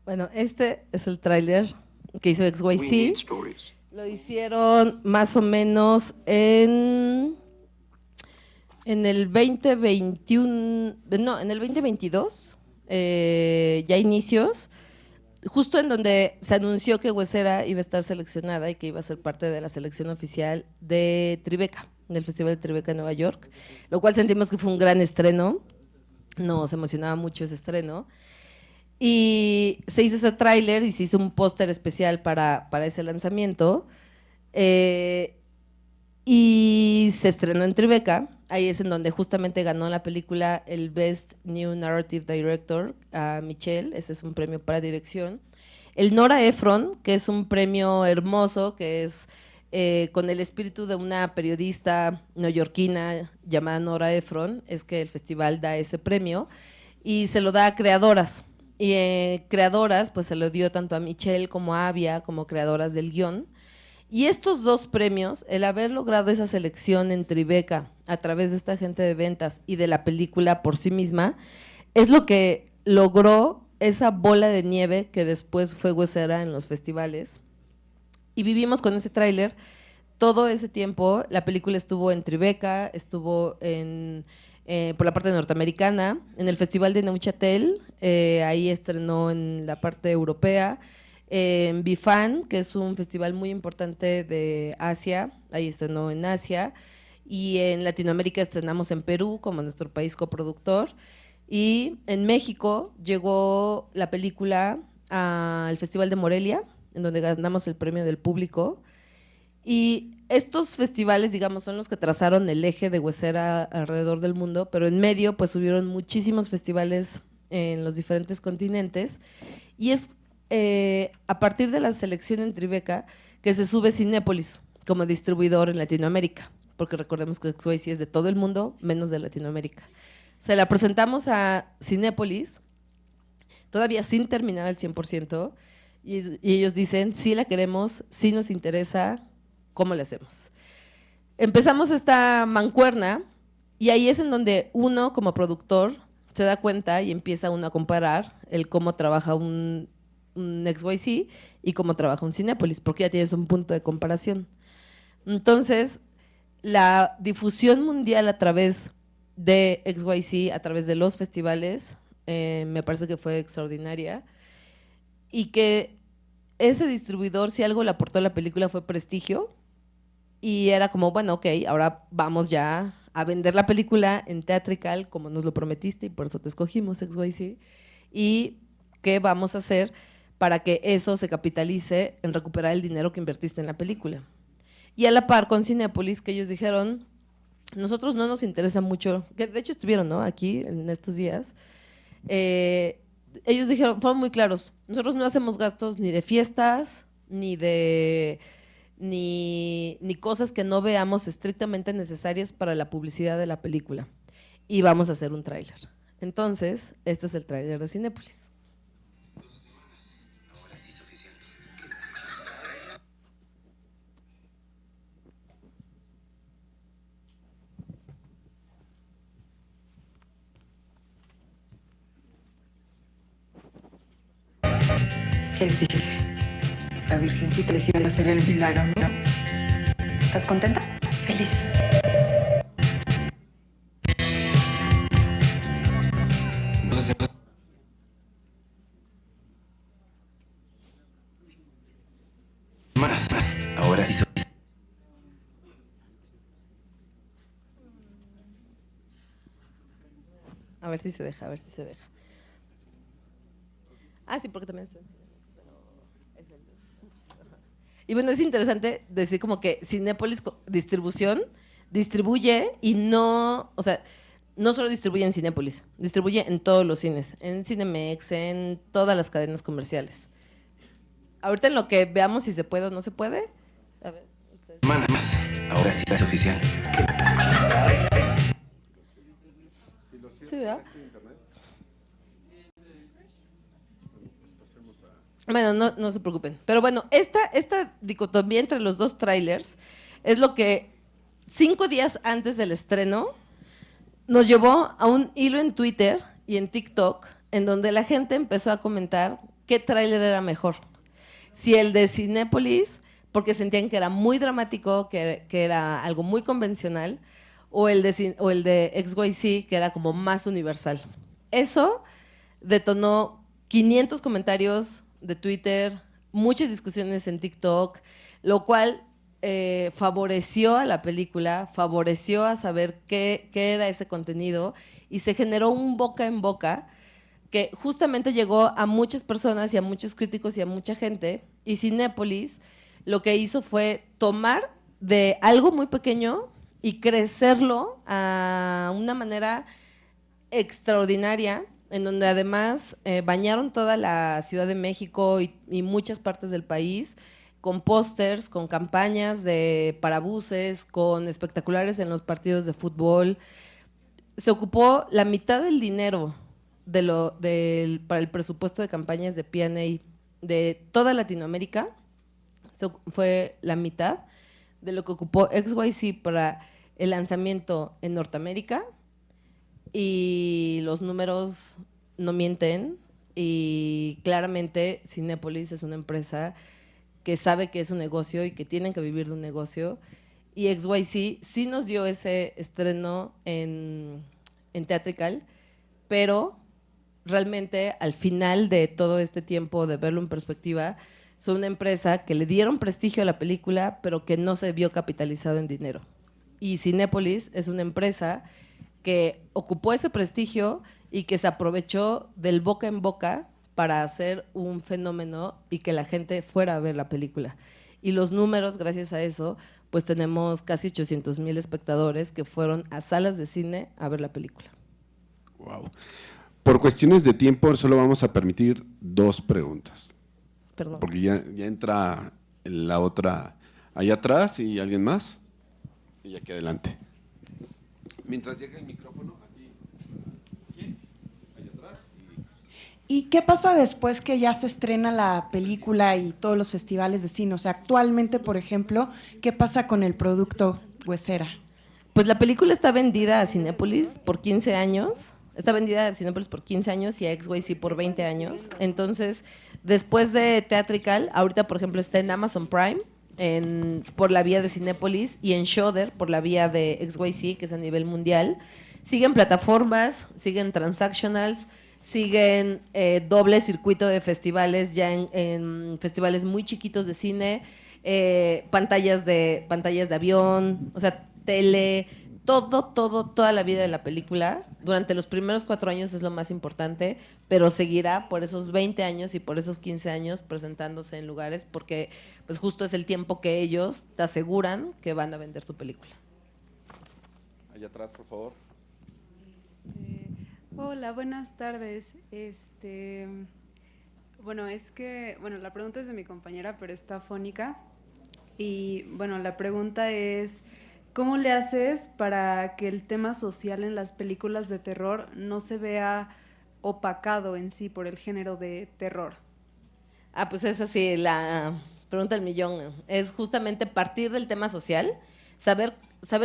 Bueno, este es el tráiler que hizo XYZ. Lo hicieron más o menos en el 2021, no, en el 2022, ya inicios, justo en donde se anunció que Huesera iba a estar seleccionada y que iba a ser parte de la selección oficial de Tribeca, del Festival de Tribeca en Nueva York, lo cual sentimos que fue un gran estreno, nos emocionaba mucho ese estreno. Y se hizo ese tráiler y se hizo un póster especial para ese lanzamiento. Y se estrenó en Tribeca. Ahí es en donde justamente ganó la película el Best New Narrative Director a Michelle. Ese es un premio para dirección. El Nora Ephron, que es un premio hermoso, que es con el espíritu de una periodista neoyorquina llamada Nora Ephron, es que el festival da ese premio y se lo da a creadoras. Y creadoras, pues se lo dio tanto a Michelle como a Avia, como creadoras del guión. Y estos 2 premios, el haber logrado esa selección en Tribeca a través de esta agente de ventas y de la película por sí misma, es lo que logró esa bola de nieve que después fue Huesera en los festivales. Y vivimos con ese tráiler todo ese tiempo. La película estuvo en Tribeca, estuvo por la parte norteamericana, en el Festival de Neuchâtel, ahí estrenó en la parte europea, en Bifan, que es un festival muy importante de Asia, ahí estrenó en Asia, y en Latinoamérica estrenamos en Perú como nuestro país coproductor, y en México llegó la película al Festival de Morelia, en donde ganamos el premio del público. Y estos festivales, digamos, son los que trazaron el eje de Huesera alrededor del mundo, pero en medio pues hubieron muchísimos festivales en los diferentes continentes y es a partir de la selección en Tribeca que se sube Cinépolis como distribuidor en Latinoamérica, porque recordemos que XYZ es de todo el mundo, menos de Latinoamérica. Se la presentamos a Cinépolis, todavía sin terminar al 100%, y ellos dicen, sí la queremos, sí nos interesa, ¿cómo le hacemos? Empezamos esta mancuerna, y ahí es en donde uno, como productor, se da cuenta y empieza uno a comparar el cómo trabaja un XYZ y cómo trabaja un Cinépolis, porque ya tienes un punto de comparación. Entonces, la difusión mundial a través de XYZ, a través de los festivales, me parece que fue extraordinaria, y que ese distribuidor, si algo le aportó a la película, fue prestigio, y era como, bueno, ok, ahora vamos ya a vender la película en Theatrical, como nos lo prometiste, y por eso te escogimos, XYZ, y qué vamos a hacer para que eso se capitalice en recuperar el dinero que invertiste en la película. Y a la par con Cinépolis, que ellos dijeron, nosotros no nos interesa mucho, que de hecho estuvieron, ¿no?, aquí en estos días, ellos dijeron, fueron muy claros, nosotros no hacemos gastos ni de fiestas, ni cosas que no veamos estrictamente necesarias para la publicidad de la película. Y vamos a hacer un tráiler. Entonces, este es el tráiler de Cinépolis. Ahora sí es oficial. ¿Qué les dije? La Virgencita les iba a hacer el milagro, ¿no? ¿Estás contenta? Feliz. Más. Ahora sí es oficial. A ver si se deja, a ver si se deja. Ah, sí, porque también estoy en Cinépolis, pero es el de Cinépolis. Y bueno, es interesante decir como que Cinépolis Distribución distribuye y no, o sea, no solo distribuye en Cinépolis, distribuye en todos los cines, en Cinemex, en todas las cadenas comerciales. Ahorita en lo que veamos si se puede o no se puede. A ver, ustedes. Más. Ahora sí es oficial. Sí, ¿verdad? Bueno, no se preocupen. Pero bueno, esta dicotomía entre los dos trailers es lo que 5 días antes del estreno nos llevó a un hilo en Twitter y en TikTok en donde la gente empezó a comentar qué tráiler era mejor. Si el de Cinépolis, porque sentían que era muy dramático, que era algo muy convencional, o el de XYZ, que era como más universal. Eso detonó 500 comentarios de Twitter, muchas discusiones en TikTok, lo cual favoreció a la película, favoreció a saber qué era ese contenido, y se generó un boca en boca que justamente llegó a muchas personas y a muchos críticos y a mucha gente, y Cinépolis lo que hizo fue tomar de algo muy pequeño y crecerlo a una manera extraordinaria, en donde además bañaron toda la Ciudad de México y muchas partes del país con pósters, con campañas de parabuses, con espectaculares en los partidos de fútbol. Se ocupó la mitad del dinero para el presupuesto de campañas de P&A de toda Latinoamérica, fue la mitad de lo que ocupó XYZ para el lanzamiento en Norteamérica, y los números no mienten, y claramente Cinépolis es una empresa que sabe que es un negocio y que tienen que vivir de un negocio, y XYZ sí nos dio ese estreno en Theatrical, pero realmente al final de todo este tiempo de verlo en perspectiva, son una empresa que le dieron prestigio a la película, pero que no se vio capitalizado en dinero. Y Cinépolis es una empresa que ocupó ese prestigio y que se aprovechó del boca en boca para hacer un fenómeno y que la gente fuera a ver la película. Y los números, gracias a eso, pues tenemos casi 800,000 espectadores que fueron a salas de cine a ver la película. Wow. Por cuestiones de tiempo, solo vamos a permitir 2 preguntas. Perdón. Porque ya entra la otra allá atrás y alguien más. Y aquí adelante. Mientras llega el micrófono, aquí. ¿Quién? Allá atrás. ¿Y qué pasa después que ya se estrena la película y todos los festivales de cine? O sea, actualmente, por ejemplo, ¿qué pasa con el producto Huesera? Pues la película está vendida a Cinépolis por 15 años. Está vendida a Cinépolis por 15 años y a XYZ por 20 años. Entonces, después de Theatrical, ahorita, por ejemplo, está en Amazon Prime por la vía de Cinépolis y en Shudder por la vía de XYZ, que es a nivel mundial. Siguen plataformas, siguen transactionals, siguen doble circuito de festivales, ya en festivales muy chiquitos de cine, pantallas de avión, o sea, tele, toda la vida de la película. Durante los primeros 4 años es lo más importante, pero seguirá por esos 20 años y por esos 15 años presentándose en lugares, porque pues justo es el tiempo que ellos te aseguran que van a vender tu película. Allá atrás, por favor. Hola, buenas tardes. La pregunta es de mi compañera, pero está fónica. Y bueno, la pregunta es, ¿cómo le haces para que el tema social en las películas de terror no se vea opacado en sí por el género de terror? Pues es así, la pregunta del millón. Es justamente partir del tema social, saber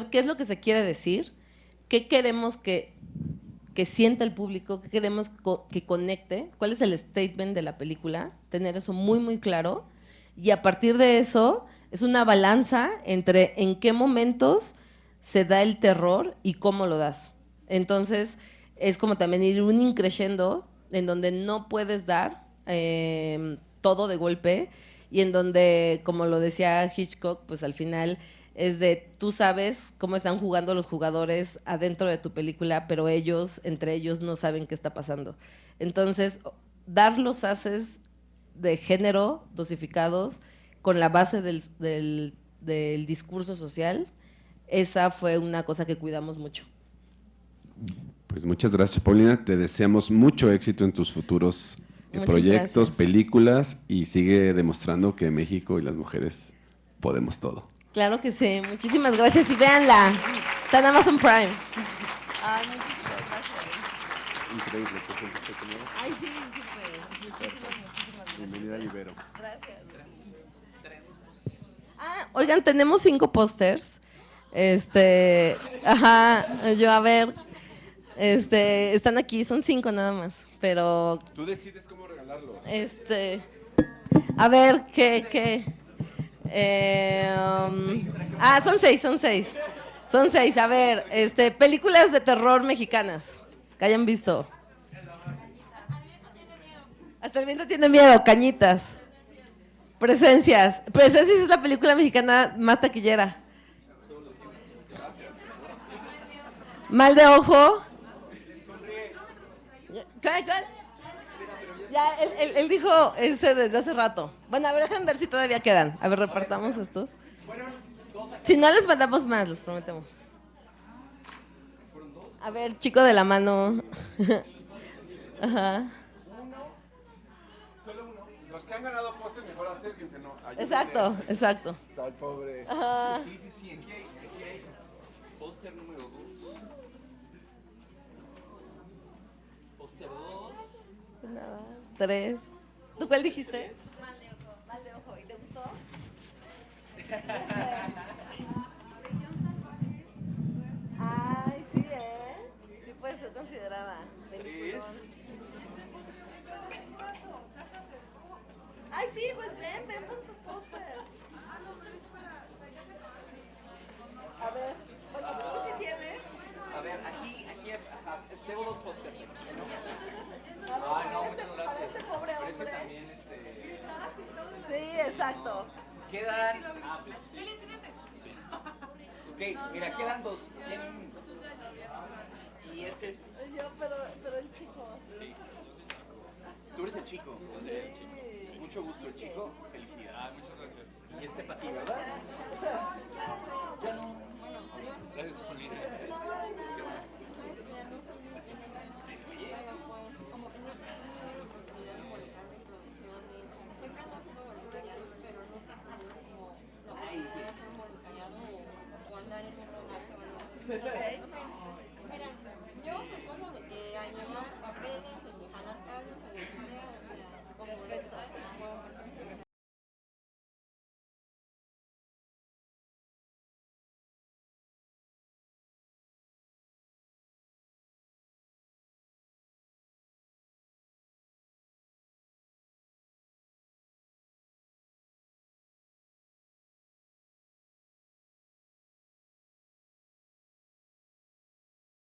qué es lo que se quiere decir, qué queremos que sienta el público, qué queremos que conecte, cuál es el statement de la película, tener eso muy, muy claro. Y a partir de eso, es una balanza entre en qué momentos se da el terror y cómo lo das. Entonces, es como también ir un increciendo en donde no puedes dar todo de golpe y en donde, como lo decía Hitchcock, pues al final es de tú sabes cómo están jugando los jugadores adentro de tu película, pero entre ellos no saben qué está pasando. Entonces, dar los haces de género dosificados con la base del discurso social, esa fue una cosa que cuidamos mucho. Pues muchas gracias, Paulina. Te deseamos mucho éxito en tus futuros proyectos, gracias. Películas, y sigue demostrando que México y las mujeres podemos todo. Claro que sí, muchísimas gracias y véanla. Está en Amazon Prime. Ay, muchísimas gracias. Increíble. ¿Te sentiste cómoda? Ay, sí, súper. Muchísimas gracias. Bienvenida, Ibero. Gracias. Oigan, tenemos 5 pósters. A ver. Están aquí, son 5 nada más. Pero. Tú decides cómo regalarlos. A ver, ¿qué? Son 6. Son 6, a ver, películas de terror mexicanas que hayan visto. Hasta el viento tiene miedo, Cañitas. Presencias es la película mexicana más taquillera. Mal de ojo. ¿Cuál? Ya, él dijo ese desde hace rato. Bueno, a ver, déjenme ver si todavía quedan. A ver, repartamos estos. Si no, les mandamos más, les prometemos. A ver, chico de la mano. Ajá. Los que han ganado póster, mejor acérquense, ¿no? Exacto. Está el pobre. Ajá. Sí, aquí hay póster número 2. Póster 2. 3. ¿Tú cuál dijiste? Mal de ojo. ¿Y te gustó? Ay, sí, sí puede ser considerada. 3. Ay, sí, pues ven con tu póster. No, pero es para, o sea, ya se acabaron. A ver, bueno, tú sí tienes. A ver, aquí, tengo 2 pósters aquí, ¿no? Ay, no, muchas gracias. Parece pobre Pero es que hombre. también, Sí, exacto. quedan... pues sí. Ok, mira, quedan 2. Y ese es... Pero el chico. Sí. Tú eres el chico. Sí. Mucho gusto, el chico. Felicidades. Muchas gracias. Y para ti, ¿verdad? Ya no. Gracias, Paulina. Ok.